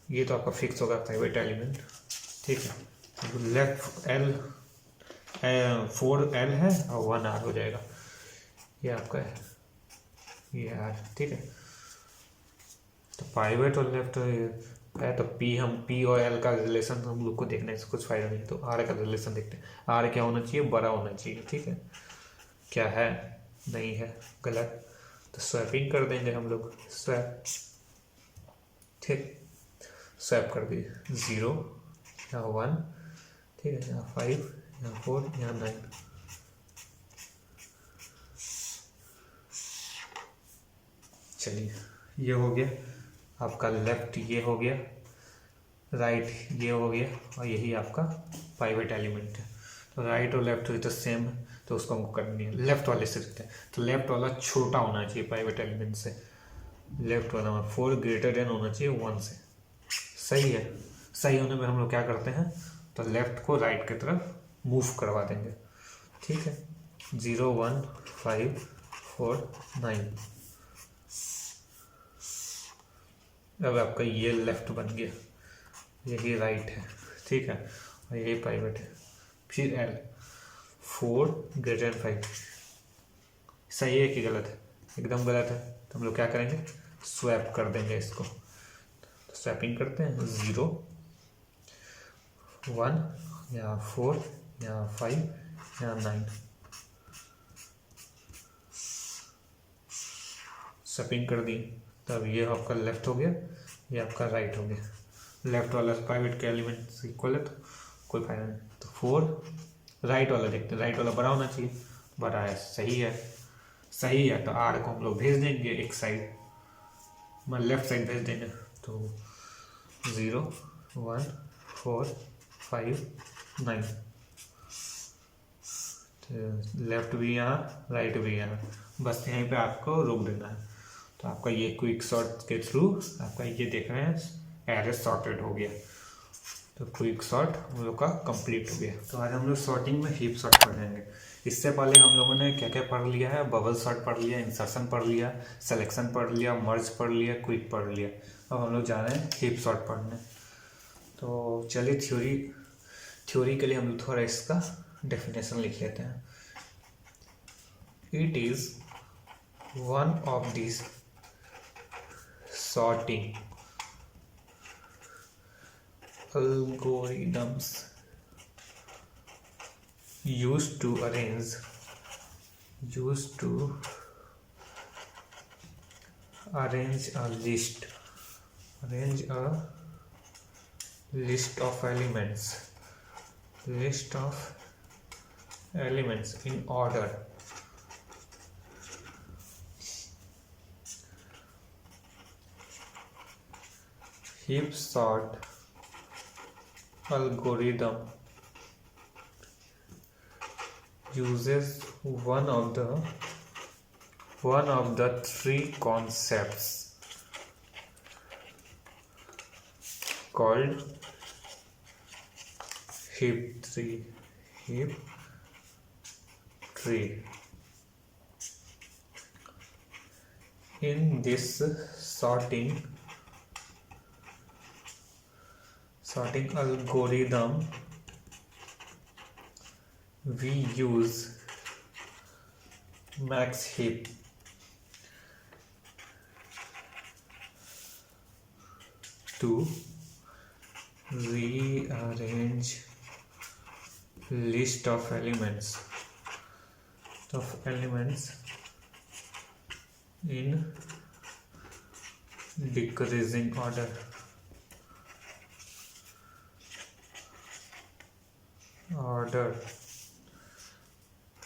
ये तो आपका फिक्स होगा प्राइवेट एलिमेंट, ठीक है। तो लेफ्ट L 4 L है और 1 R हो जाएगा, ये आपका है, ये R, ठीक है। तो पाइवेट और लेफ्ट है, तो P हम P और L का रिलेशन हम लोग को देखना है, इससे कुछ फायदा नहीं, तो R का रिलेशन देखते हैं। R क्या होना चाहिए, बड़ा होना चाहिए, ठीक है। क्या है, नहीं है, गलत, तो स्वैपिंग कर देंगे हम लोग, स्वैप, ठीक। स्वैप कर दिए 0 यहाँ 1, ठीक है, यहाँ 5 यहाँ 4 यहाँ 9, चलिए ये हो गया आपका लेफ्ट, ये हो गया राइट, ये हो गया, और यही आपका पाइवेट एलिमेंट है। तो राइट और लेफ्ट तो सेम है, तो उसको हमको करनी है लेफ्ट वाले से करते हैं। तो लेफ्ट वाला छोटा होना चाहिए पाइवेट एलिमेंट से, लेफ्ट वाला में 4 ग्रेटर देन होना चाहिए 1 से, सही है। सही होने में हम लोग क्या करते हैं, तो लेफ्ट को राइट की तरफ मूव करवा देंगे, ठीक है। 0 1 5 4 9, अब आपका ये लेफ्ट बन गया, यही राइट है, ठीक है, और यही पाइवेट है। फिर L 4 ग्रेटर देन 5, सही है कि गलत है? एकदम गलत है, तो हम लोग क्या करेंगे, स्वैप कर देंगे इसको। तो स्वैपिंग करते हैं, 0 1 यहाँ 4 यहाँ 5 यहाँ 9, स्वैपिंग कर दी, तब ये आपका लेफ्ट हो गया, ये आपका राइट हो गया। लेफ्ट वाला प्राइवेट के एलिमेंट इक्वल है, तो कोई फायदा नहीं। तो 4 राइट वाला देखते हैं, राइट वाला बड़ा होना चाहिए, बड़ा है, सही है, सही है। तो R को हम लोग भेज देंगे एक साइड, मतलब लेफ्ट साइड भेज देंगे, तो 0 1 4 5 9, तो लेफ्ट भी यहाँ राइट भी यहाँ, बस यहीं पे आपको रोक देना है। तो आपका ये क्विक सॉर्ट के थ्रू आपका ये देख रहे हैं एरे सॉर्टेड हो गया, तो क्विक सॉर्ट हम लोग का कंप्लीट हो गया। तो आज हम लोग सॉर्टिंग में हीप सॉर्ट पढ़ेंगे। इससे पहले हम लोगों ने क्या क्या पढ़ लिया है, बबल सॉर्ट पढ़ लिया, इंसर्शन पढ़ लिया, सिलेक्शन पढ़ लिया, मर्ज पढ़ लिया, क्विक पढ़ लिया। अब हम लोग जा रहे हैं हीप सॉर्ट पढ़ने। तो चलिए थ्योरी के लिए हम लोग थोड़ा इसका डेफिनेशन लिख लेते हैं। It is one of this sorting algorithms used to arrange a list of elements in order. Heap sort algorithm uses one of the three concepts called heap tree. In this sorting algorithm, we use max heap to rearrange list of elements in decreasing order.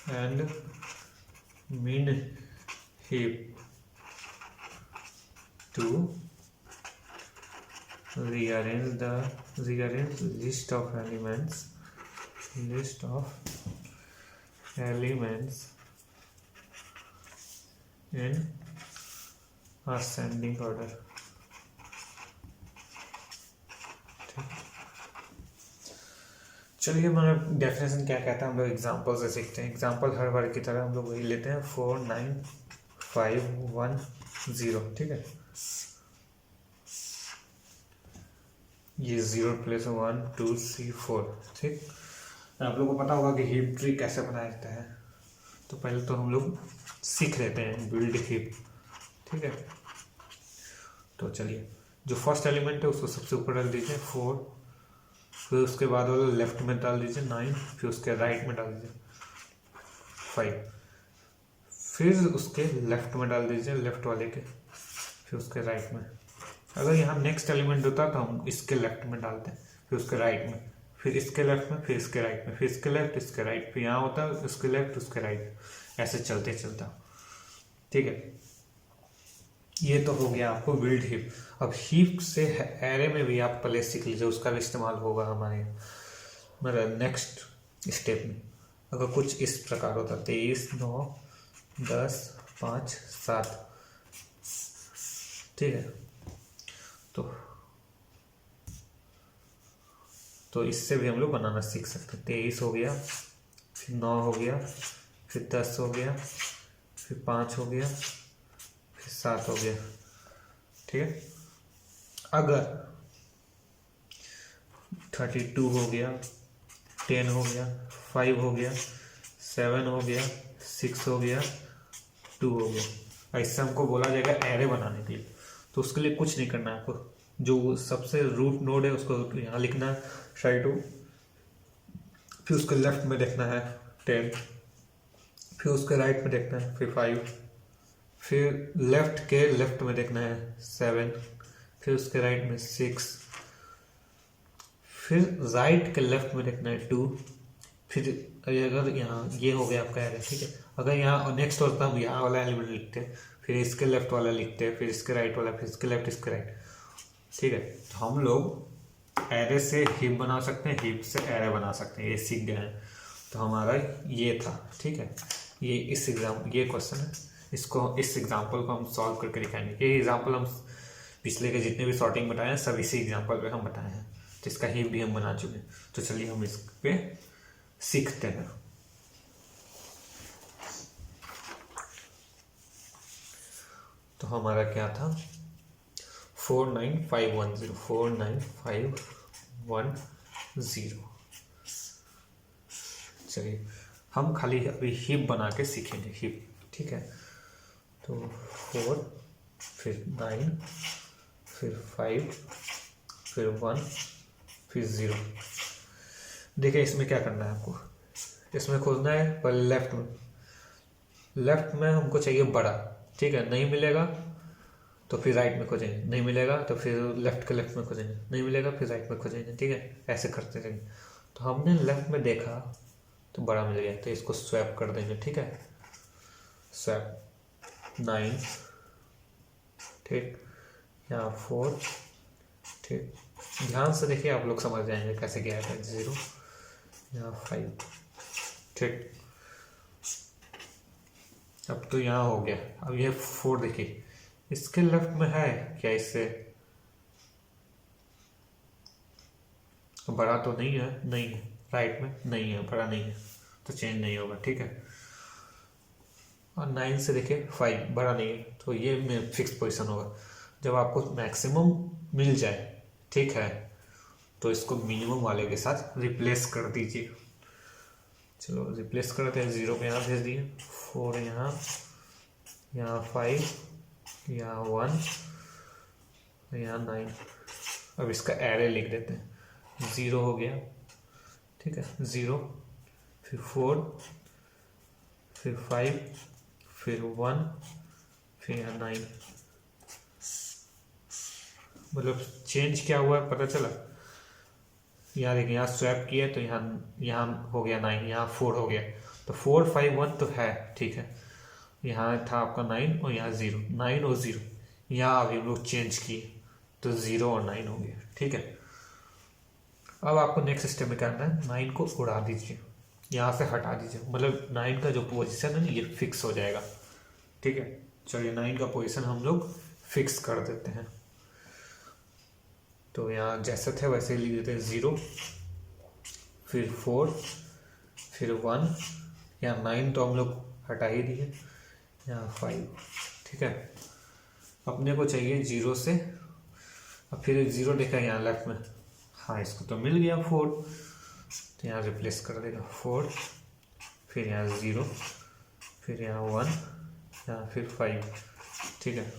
And min heap to rearrange list of elements in ascending order. चलिए मतलब definition क्या कहता है हम लोग example से सीखते हैं। एग्जांपल हर बार की तरह हम लोग वही लेते हैं 4 9 5 1 0। ठीक है, ये 0 प्लस 1 2 3 4। ठीक, आप लोगों को पता होगा कि हीप ट्री कैसे बनाया जाता है, तो पहले तो हम लोग सीख लेते हैं बिल्ड हीप। ठीक है, तो चलिए जो फर्स्ट एलिमेंट है उसको सबसे ऊपर डाल दीजिए 4, फिर उसके बाद वाले लेफ्ट में डाल दीजिए 9, फिर उसके राइट में डाल दीजिए 5, फिर उसके लेफ्ट में डाल दीजिए लेफ्ट वाले के, फिर उसके राइट में। अगर यहाँ नेक्स्ट एलिमेंट होता तो हम इसके लेफ्ट में डालते हैं, फिर उसके राइट में, फिर इसके लेफ्ट में, फिर इसके राइट में, फिर इसके लेफ्ट इसके राइट, फिर यहाँ होता उसके लेफ्ट उसके राइट, ऐसे चलते चलता। ठीक है, ये तो हो गया आपको बिल्ड हीप। अब हीप से एरे में भी आप प्लेस सीख लीजिए, उसका भी इस्तेमाल होगा हमारे मतलब नेक्स्ट स्टेप में। अगर कुछ इस प्रकार होता 23 9 10 5 7। ठीक है, तो इससे भी हम लोग बनाना सीख सकते हैं। 23 हो गया, फिर 9 हो गया, फिर 10 हो गया, फिर 5 हो गया, फिर 7 हो गया। ठीक है, अगर 32 हो गया, 10 हो गया, 5 हो गया, 7 हो गया, 6 हो गया, 2 हो गया, ऐसे हमको बोला जाएगा एरे बनाने के लिए। तो उसके लिए कुछ नहीं करना है आपको, जो सबसे रूट नोड है उसको यहाँ लिखना है साइड, फिर उसके लेफ्ट में देखना है 10, फिर उसके राइट में देखना है फिर 5, फिर लेफ्ट के लेफ्ट में देखना है 7, फिर उसके राइट में 6, फिर राइट के लेफ्ट में देखना है 2, फिर अगर यहाँ ये हो गया आपका एरे। ठीक है, अगर यहाँ नेक्स्ट होता हम यहाँ वाला एलिमेंट लिखते हैं, फिर इसके लेफ्ट वाला लिखते हैं, फिर इसके राइट वाला, फिर इसके लेफ्ट इसके राइट। ठीक है, तो हम लोग एरे से हीप बना सकते हैं, हीप से एरे बना सकते हैं, ये सीख गए हैं। तो हमारा ये था। ठीक है, ये ये क्वेश्चन है, इसको इस एग्जाम्पल को हम सॉल्व करके दिखाएंगे। ये एग्जाम्पल हम पिछले के जितने भी सॉर्टिंग बताए हैं सब इसी एग्जाम्पल पे हम बताए हैं, जिसका हीप भी हम बना चुके हैं। तो चलिए हम इस पे सीखते हैं। तो हमारा क्या था 49510 49510। चलिए हम खाली अभी हीप बना के सीखेंगे हीप। ठीक है, तो 4 फिर 9 फिर 5 फिर 1 फिर 0। देखिए इसमें क्या करना है आपको, इसमें खोजना है पर लेफ्ट में, लेफ्ट में हमको चाहिए बड़ा, ठीक है। नहीं मिलेगा तो फिर राइट में खोजेंगे, नहीं मिलेगा तो फिर लेफ्ट के लेफ्ट में खोजेंगे, नहीं मिलेगा फिर राइट में खोजेंगे, ठीक है। ऐसे करते रहेंगे। तो हमने लेफ्ट में देखा तो बड़ा मिल गया, तो इसको स्वैप कर देंगे, ठीक है। स्वैप 9, ठीक, यहाँ 4, ठीक। ध्यान से देखिए, आप लोग समझ जाएंगे कैसे किया है। 0, यहाँ 5, ठीक। अब तो यहाँ हो गया। अब ये 4 देखिए, इसके लेफ्ट में है क्या, इससे बड़ा तो नहीं है, नहीं है। राइट में नहीं है, बड़ा नहीं है, तो चेंज नहीं होगा, ठीक है। और 9 से देखिए 5 बड़ा नहीं है, तो ये में फिक्स पोजीशन होगा। जब आपको मैक्सिमम मिल जाए, ठीक है, तो इसको मिनिमम वाले के साथ रिप्लेस कर दीजिए। चलो रिप्लेस करते हैं। 0 पे यहाँ भेज दिए, 4 यहाँ, 5, यहाँ 1, यहाँ 9। अब इसका एरे लिख देते हैं। 0 हो गया, ठीक है, 0, फिर 4, फिर 5, फिर 1, फिर यहाँ 9। मतलब चेंज क्या हुआ है पता चला। यहाँ देखिए, यहाँ स्वैप किया तो यहाँ हो गया 9, यहाँ 4 हो गया, तो 4, 5, 1 तो है, ठीक है। यहाँ था आपका 9 और यहाँ 0, 9 और 0। यहाँ अभी हम लोग चेंज किए तो 0 और 9 हो गया, ठीक है। अब आपको नेक्स्ट स्टेप में करना है, 9 को उड़ा दीजिए, यहाँ से हटा दीजिए। मतलब 9 का जो पोजीशन है ना, ये फिक्स हो जाएगा, ठीक है। चलिए 9 का पोजीशन हम लोग फिक्स कर देते हैं। तो यहाँ जैसे थे वैसे ही लिख देते हैं। 0, फिर 4, फिर 1, यहाँ 9 तो हम लोग हटा ही दिए, यहाँ 5, ठीक है। अपने को चाहिए 0 से, अब फिर 0 देखा यहाँ लेफ्ट में, हाँ इसको तो मिल गया 4, तो यहाँ रिप्लेस कर देगा 4, फिर यहाँ 0, फिर यहाँ 1, यहाँ फिर 5, ठीक है।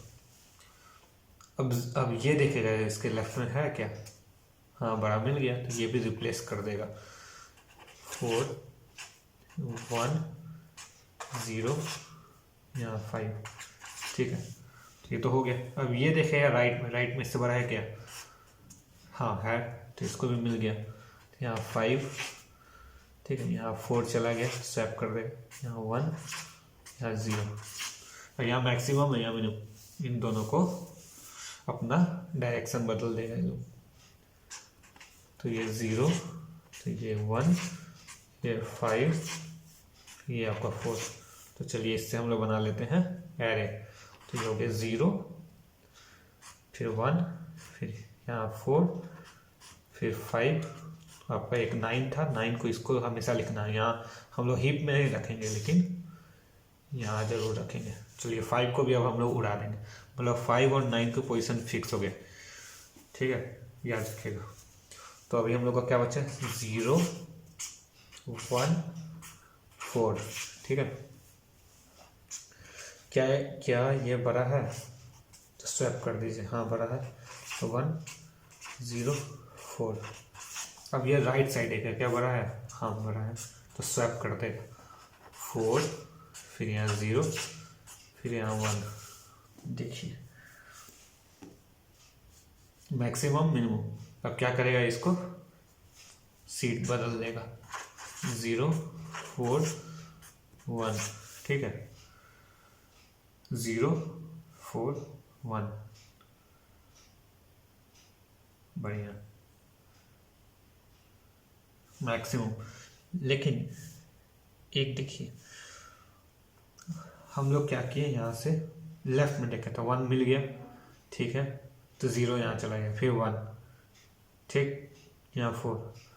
अब ये देखेगा इसके लेफ्ट में है क्या, हाँ बड़ा मिल गया, तो ये भी रिप्लेस कर देगा। 4, 1, 0, यहाँ 5, ठीक है। ये तो हो गया। अब ये देखेगा राइट में इससे बड़ा है क्या, हाँ है, तो इसको भी मिल गया। यहाँ 5, ठीक है, यहाँ 4 चला गया, स्वैप कर देगा, यहाँ 1, यहाँ 0, और यहाँ मैक्सिमम है, यहाँ मिनिमम, इन दोनों को अपना डायरेक्शन बदल देगा ये लोग। तो ये 0, तो ये 1, ये 5, ये आपका 4। तो चलिए इससे हम लोग बना लेते हैं एरे। तो ये हो गया 0, फिर 1, फिर यहाँ 4, फिर 5, आपका एक 9 था, 9 को इसको हमेशा लिखना है। यहाँ हम लोग हीप में नहीं रखेंगे, लेकिन यहाँ जरूर रखेंगे। चलिए 5 को भी अब हम लोग उड़ा देंगे। मतलब 5 और 9 की पोजीशन फिक्स हो गए, ठीक है, याद रखिएगा। तो अभी हम लोग का क्या बचा है, 0, 1, 4, ठीक है। क्या ये बड़ा है, तो स्वैप कर दीजिए, हाँ बड़ा है, तो 1, 0, 4। अब ये राइट साइड है, क्या बड़ा है, हाँ बड़ा है, तो स्वैप कर देगा 4, फिर यहाँ 0, फिर यहाँ 1। देखिए मैक्सिमम मिनिमम। अब क्या करेगा, इसको सीट बदल देगा, 0, 4, 1, ठीक है, 0, 4, 1, बढ़िया, मैक्सिमम। लेकिन एक देखिए, हम लोग क्या किए, यहाँ से लेफ्ट में देखा था 1 मिल गया, ठीक है, तो 0 यहाँ चला गया, फिर 1, ठीक, यहाँ 4,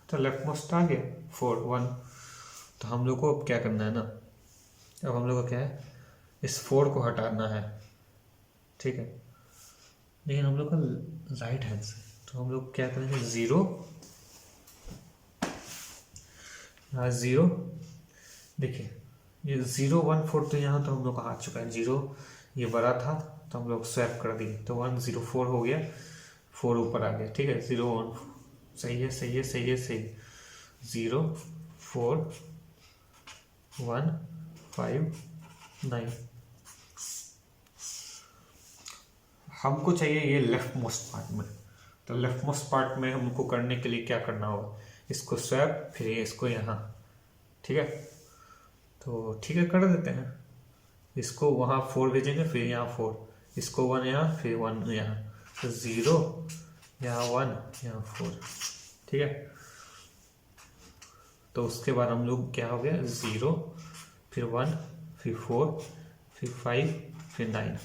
तो लेफ्ट मोस्ट आ गया 4, 1। तो हम लोग को अब क्या करना है ना, अब हम लोग को क्या है, इस 4 को हटाना है, ठीक है। लेकिन हम लोग का राइट हैंड से, तो हम लोग क्या करेंगे, 0, यहाँ 0, देखिए ये 0, 1, 4, तो यहाँ तो हम लोग का आ चुका है। 0 ये बड़ा था, तो हम लोग स्वैप कर दिए, तो 1, 0, 4 हो गया, 4 ऊपर आ गया, ठीक है, 0, 1, सही है, सही है, सही है, सही। 0, 4, 1 5 9। हमको चाहिए ये लेफ्ट मोस्ट पार्ट में, तो लेफ्ट मोस्ट पार्ट में हमको करने के लिए क्या करना होगा, इसको स्वैप, फिर इसको यहाँ, ठीक है। तो ठीक है, कर देते हैं। इसको वहाँ 4 भेजेंगे, फिर यहाँ 4, इसको 1 यहाँ, फिर 1 यहाँ, तो 0 यहाँ 1 यहाँ 4, ठीक है। तो उसके बाद हम लोग क्या हो गया, 0 फिर 1 फिर 4 फिर 5 फिर 9,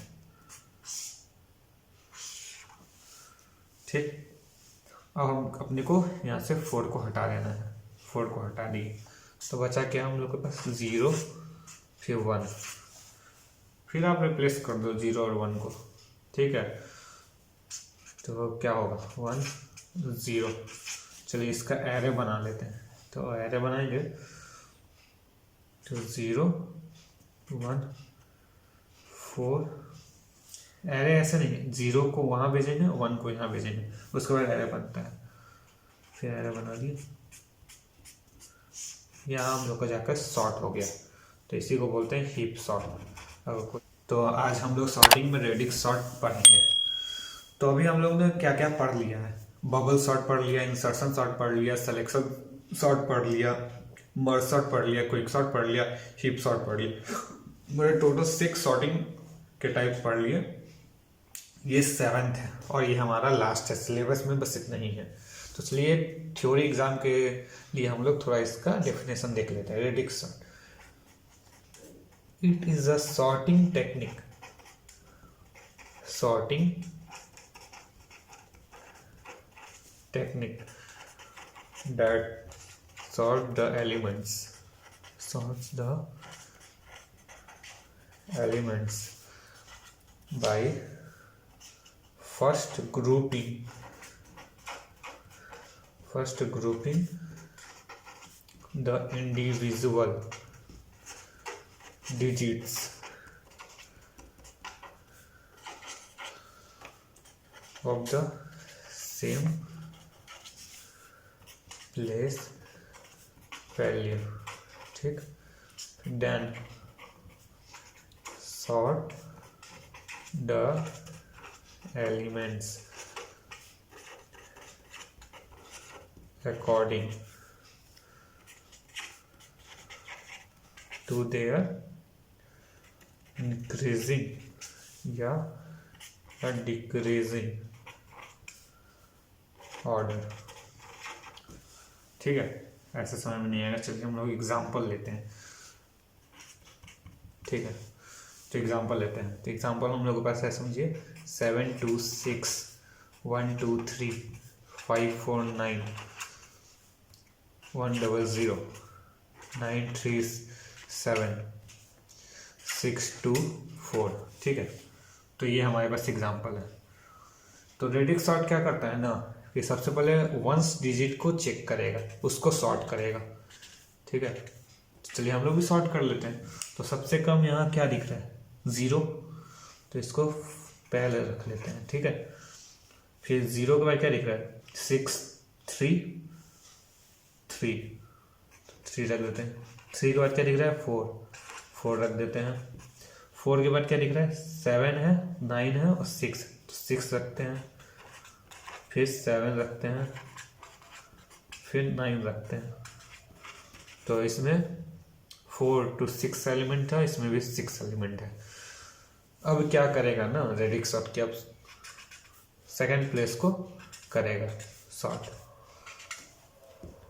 ठीक। अब हम अपने को यहाँ से 4 को हटा देना है, 4 को हटा दिए, तो बचा क्या हम लोग के पास, 0 फिर 1, फिर आप रिप्लेस कर दो 0 और 1 को, ठीक है। तो क्या होगा, 1 0। चलिए इसका एरे बना लेते हैं, तो एरे बनाएंगे, तो 0 1 4, एरे ऐसे नहीं, 0 को वहाँ भेजेंगे, 1 को यहाँ भेजेंगे, उसके बाद एरे बनता है। फिर एरे बना दिए, यहाँ हम लोग का जाकर सॉर्ट हो गया, तो इसी को बोलते हैं हीप सॉर्ट। तो आज हम लोग सॉर्टिंग में रेडिक्स सॉर्ट पढ़ेंगे। तो अभी हम लोग ने क्या क्या पढ़ लिया है, बबल सॉर्ट पढ़ लिया, इंसर्शन सॉर्ट पढ़ लिया, सिलेक्शन सॉर्ट पढ़ लिया, मर्ज सॉर्ट पढ़ लिया, क्विक सॉर्ट पढ़ लिया, हीप सॉर्ट पढ़ लिया। मेरे टोटल 6 सॉर्टिंग के टाइप पढ़ लिए, ये 7th है और ये हमारा लास्ट है, सिलेबस में बस इतना ही है। तो चलिए थ्योरी एग्जाम के लिए हम लोग थोड़ा इसका डेफिनेशन देख लेते हैं। Radix sort, it is a sorting technique, sorting technique that sorts the elements by first grouping the individual digits of the same place value, ठीक। then sort the elements according to their increasing या decreasing order, ठीक है। ऐसे समझ में नहीं आएगा, चलिए हम लोग एग्जाम्पल लेते हैं, ठीक है। तो एग्जाम्पल लेते हैं, तो एग्जाम्पल हम लोग के पास है, समझिए 7 2 6 1 2 3 5 4 9 1 0 0 9 3 7 6 2 4, ठीक है। तो ये हमारे पास एग्जाम्पल है। तो रेडिक्स सॉर्ट क्या करता है ना, कि सबसे पहले वंस डिजिट को चेक करेगा, उसको सॉर्ट करेगा, ठीक है। चलिए हम लोग भी सॉर्ट कर लेते हैं। तो सबसे कम यहाँ क्या दिख रहा है, 0, तो इसको पहले रख लेते हैं, ठीक है। फिर 0 के बाद क्या दिख रहा है, 6 3 3 3 रख देते हैं। 3 के बाद क्या दिख रहा है, 4 रख देते हैं। 4 के बाद क्या दिख रहा है, 7 है, 9 है और 6, तो 6 रखते हैं। फिर 7 रखते हैं, फिर 9 रखते हैं। तो इसमें 4 to 6 एलिमेंट है, इसमें भी 6 एलिमेंट है। अब क्या करेगा ना रेडिक्स सॉर्ट, की अब सेकेंड प्लेस को करेगा सॉर्ट।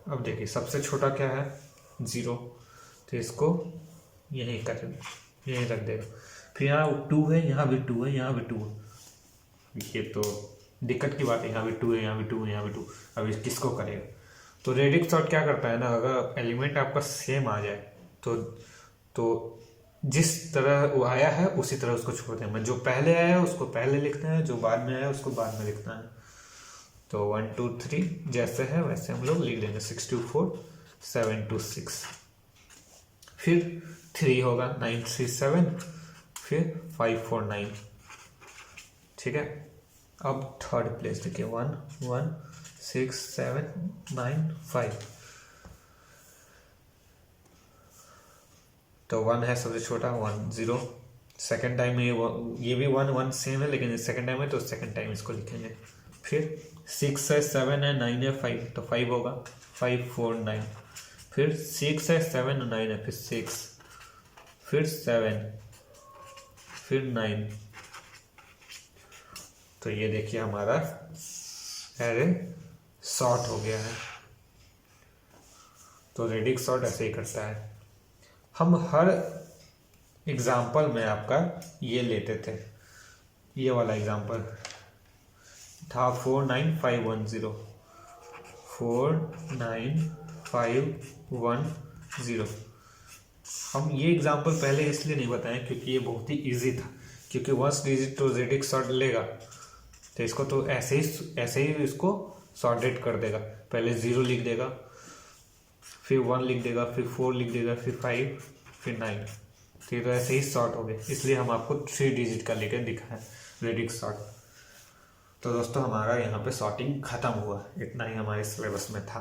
अब देखिए सबसे छोटा क्या है, 0, तो इसको यहीं रख देगा। फिर यहाँ 2 है, यहाँ भी 2 है, यहाँ भी 2 है। ये तो दिक्कत की बात है, यहाँ भी 2 है, यहाँ भी 2 है, यहाँ भी 2। अब इस किसको करेगा, तो रेडिक्स सॉर्ट क्या करता है ना, अगर एलिमेंट आपका सेम आ जाए तो जिस तरह वो आया है उसी तरह उसको छोड़ देना। जो पहले आया है उसको पहले लिखना है, जो बाद में आया है उसको बाद में लिखना है। तो 1 2 3 जैसे है वैसे हम लोग लिख देंगे, 6 2 4 7 2 6। फिर 3 होगा, 9 3 7, फिर 5 4 9, ठीक है। अब थर्ड प्लेस देखिए, 1 1 6 7 9 5। तो 1 है सबसे छोटा, 1 0। सेकेंड टाइम ये भी 1 1 सेम है, लेकिन सेकेंड टाइम है तो सेकेंड टाइम इसको लिखेंगे। फिर 6 है 7 है 9 है 5, तो 5 होगा, 5 4 9। फिर 6 है 7 9 है, फिर 6, फिर 7, फिर 9। तो ये देखिए हमारा एरे सॉर्ट हो गया है। तो रेडिक्स सॉर्ट ऐसे ही करता है। हम हर एग्जाम्पल में आपका ये लेते थे, ये वाला एग्जाम्पल था 4 9 5 1 0, 4 9 5 1 0। हम ये एग्जाम्पल पहले इसलिए नहीं बताएं क्योंकि ये बहुत ही इजी था, क्योंकि वंस डिजिट तो रेडिक्स सॉर्ट लेगा तो इसको तो ऐसे ही इसको सॉर्टेड कर देगा। पहले 0 लिख देगा, फिर 1 लिख देगा, फिर 4 लिख देगा, फिर 5, फिर 9। तो ये तो ऐसे ही सॉर्ट हो गए, इसलिए हम आपको 3 डिजिट का लेकर दिखा है रेडिक्स सॉर्ट। तो दोस्तों हमारा यहाँ पे सॉर्टिंग खत्म हुआ, इतना ही हमारे सिलेबस में था।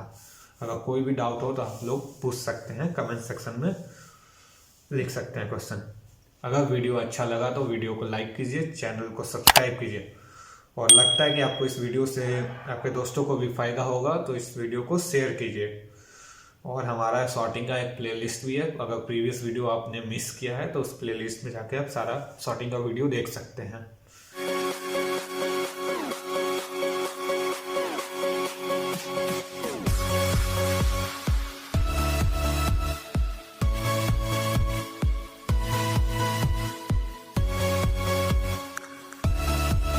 अगर कोई भी डाउट हो तो आप लोग पूछ सकते हैं, कमेंट सेक्शन में लिख सकते हैं क्वेश्चन। अगर वीडियो अच्छा लगा तो वीडियो को लाइक कीजिए, चैनल को सब्सक्राइब कीजिए, और लगता है कि आपको इस वीडियो से आपके दोस्तों को भी फ़ायदा होगा तो इस वीडियो को शेयर कीजिए। और हमारा सॉर्टिंग का एक प्लेलिस्ट भी है, अगर प्रीवियस वीडियो आपने मिस किया है तो उस प्लेलिस्ट में जाके आप सारा सॉर्टिंग का वीडियो देख सकते हैं।